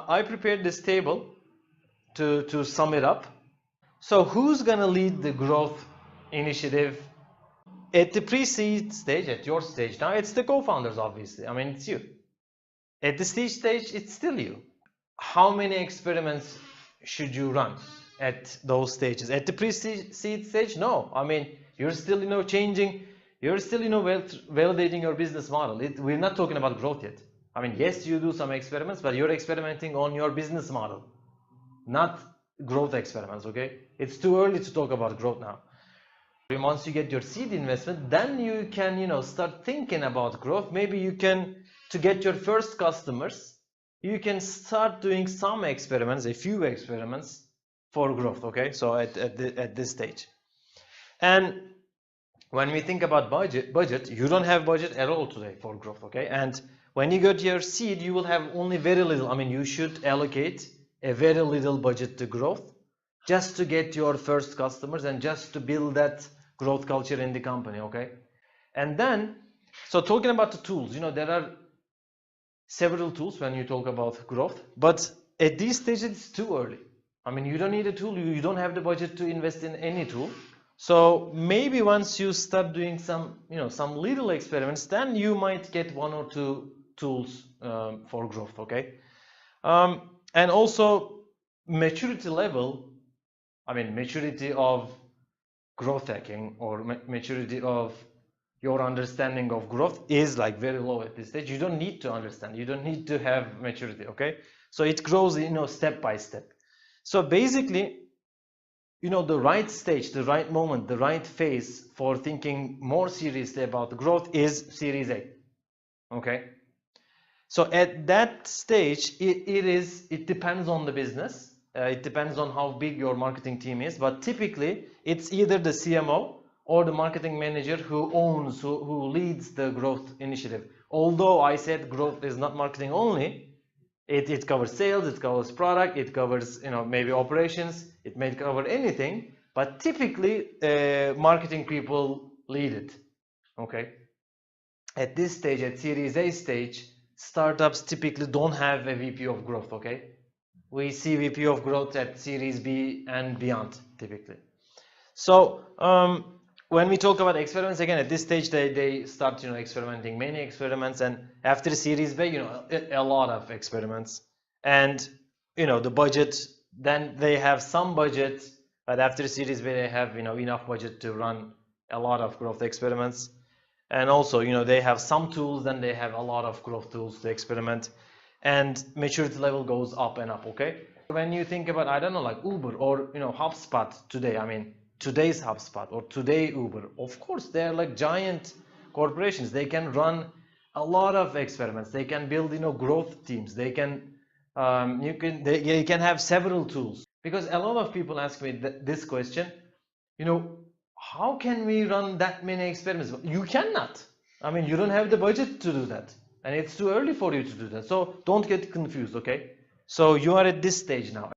I prepared this table to sum it up. So who's gonna lead the growth initiative at the pre-seed stage, at your stage? Now it's the co-founders, obviously. I mean, it's you. At the seed stage, it's still you. How many experiments should you run at those stages? At the pre-seed stage, no. I mean, you're still, changing. You're still, validating your business model. We're not talking about growth yet. I mean, yes, you do some experiments, but you're experimenting on your business model, not growth experiments, okay? It's too early to talk about growth now. Once you get your seed investment, then you can, start thinking about growth. Maybe you can, to get your first customers, you can start doing some experiments, a few experiments for growth, okay? So at this stage. And when we think about budget, you don't have budget at all today for growth, okay? And when you get your seed, you will have only very little. I mean, you should allocate a very little budget to growth just to get your first customers and just to build that growth culture in the company, okay? And then, so talking about the tools, there are several tools when you talk about growth, but at these stages, it's too early. I mean, you don't need a tool. You don't have the budget to invest in any tool. So maybe once you start doing some little experiments, then you might get one or two tools for growth, okay? And also maturity level, I mean, maturity of growth hacking or maturity of your understanding of growth is like very low at this stage. You don't need to understand. You don't need to have maturity, okay? So it grows, step by step. So basically, the right stage, the right moment, the right phase for thinking more seriously about growth is Series A, okay? So at that stage, it depends on the business. It depends on how big your marketing team is, but typically it's either the CMO or the marketing manager who owns, who leads the growth initiative. Although I said growth is not marketing only, it covers sales, it covers product, it covers maybe operations, it may cover anything, but typically marketing people lead it, okay? At this stage, at Series A stage, startups typically don't have a VP of growth, okay? We see VP of growth at Series B and beyond, typically. So when we talk about experiments, again, at this stage, they start, experimenting, many experiments, and after Series B, a lot of experiments. And, the budget, then they have some budget, but after Series B, they have, enough budget to run a lot of growth experiments. And also, they have some tools, then they have a lot of growth tools to experiment. And maturity level goes up and up, okay? When you think about, I don't know, like Uber or, HubSpot today, I mean, today's HubSpot or today Uber, of course, they're like giant corporations. They can run a lot of experiments. They can build, growth teams. They can, they can have several tools. Because a lot of people ask me this question, how can we run that many experiments? You cannot. I mean, you don't have the budget to do that. And it's too early for you to do that. So don't get confused, okay? So you are at this stage now.